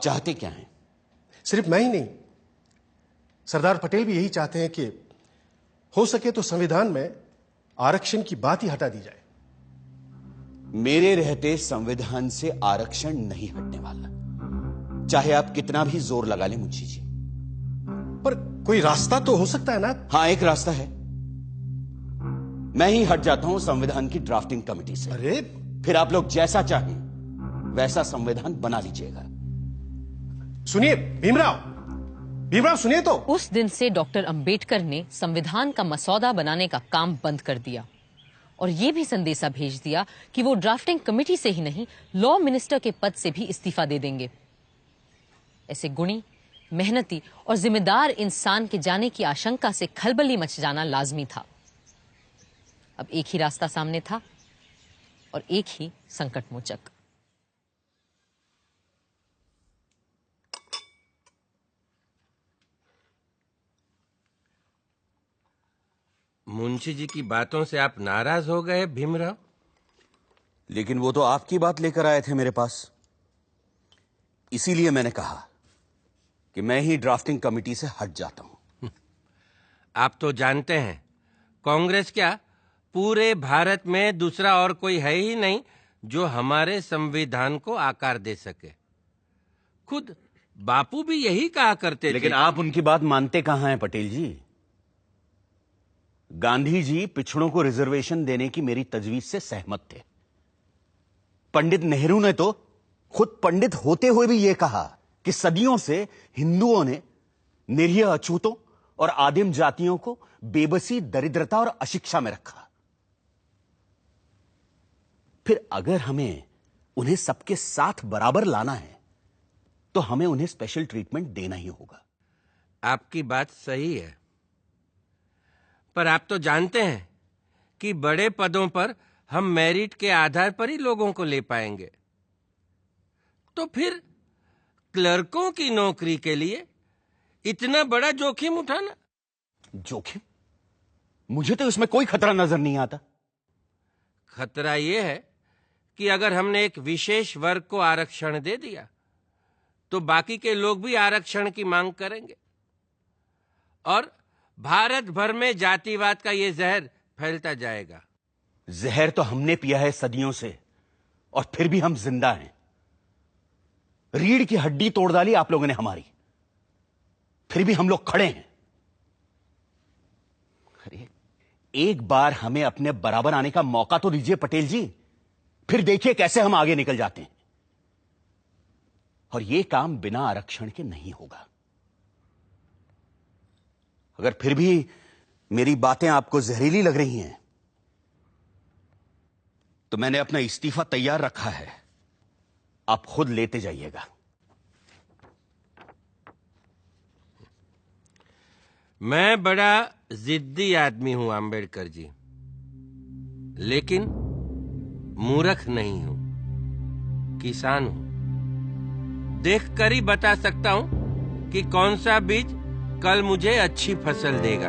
चाहते क्या हैं? सिर्फ मैं ही नहीं, सरदार पटेल भी यही चाहते हैं कि हो सके तो संविधान में आरक्षण की बात ही हटा दी जाए। मेरे रहते संविधान से आरक्षण नहीं हटने वाला, चाहे आप कितना भी जोर लगा लें मुंशी जी। पर कोई रास्ता तो हो सकता है ना? हां, एक रास्ता है। मैं ही हट जाता हूं संविधान की ड्राफ्टिंग कमेटी से। अरे फिर आप लोग जैसा चाहें वैसा संविधान बना लीजिएगा। सुनिए भीमराव सुनिए तो। उस दिन से डॉक्टर अंबेडकर ने संविधान का मसौदा बनाने का काम बंद कर दिया और ये भी संदेशा भेज दिया कि वो ड्राफ्टिंग कमेटी से ही नहीं, लॉ मिनिस्टर के पद से भी इस्तीफा दे देंगे। ऐसे गुणी, मेहनती और जिम्मेदार इंसान के जाने की आशंका से खलबली मच जाना लाजमी था। अब एक ही रास्ता सामने था और एक ही संकटमोचक। मुंशी जी की बातों से आप नाराज हो गए भीमराव? लेकिन वो तो आपकी बात लेकर आए थे मेरे पास, इसीलिए मैंने कहा कि मैं ही ड्राफ्टिंग कमेटी से हट जाता हूं। आप तो जानते हैं, कांग्रेस क्या पूरे भारत में दूसरा और कोई है ही नहीं जो हमारे संविधान को आकार दे सके। खुद बापू भी यही कहा करते थे। लेकिन आप उनकी बात मानते कहां हैं पटेल जी? गांधी जी पिछड़ों को रिजर्वेशन देने की मेरी तजवीज से सहमत थे। पंडित नेहरू ने तो खुद पंडित होते हुए भी यह कहा कि सदियों से हिंदुओं ने निरीह अछूतों और आदिम जातियों को बेबसी, दरिद्रता और अशिक्षा में रखा। फिर अगर हमें उन्हें सबके साथ बराबर लाना है तो हमें उन्हें स्पेशल ट्रीटमेंट देना ही होगा। आपकी बात सही है, पर आप तो जानते हैं कि बड़े पदों पर हम मेरिट के आधार पर ही लोगों को ले पाएंगे। तो फिर क्लर्कों की नौकरी के लिए इतना बड़ा जोखिम उठाना? जोखिम? मुझे तो इसमें कोई खतरा नजर नहीं आता। खतरा यह है कि अगर हमने एक विशेष वर्ग को आरक्षण दे दिया तो बाकी के लोग भी आरक्षण की मांग करेंगे और भारत भर में जातिवाद का यह जहर फैलता जाएगा। जहर तो हमने पिया है सदियों से और फिर भी हम जिंदा हैं। रीढ़ की हड्डी तोड़ डाली आप लोगों ने हमारी, फिर भी हम लोग खड़े हैं। अरे एक बार हमें अपने बराबर आने का मौका तो दीजिए पटेल जी, फिर देखिए कैसे हम आगे निकल जाते हैं। और यह काम बिना आरक्षण के नहीं होगा। अगर फिर भी मेरी बातें आपको जहरीली लग रही हैं तो मैंने अपना इस्तीफा तैयार रखा है, आप खुद लेते जाइएगा। मैं बड़ा जिद्दी आदमी हूं अंबेडकर जी, लेकिन मूर्ख नहीं हूं, किसान हूं। देखकर ही बता सकता हूं कि कौन सा बीज कल मुझे अच्छी फसल देगा।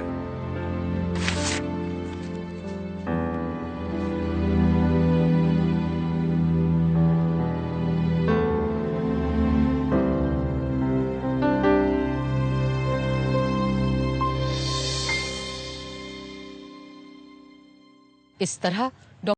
इस तरह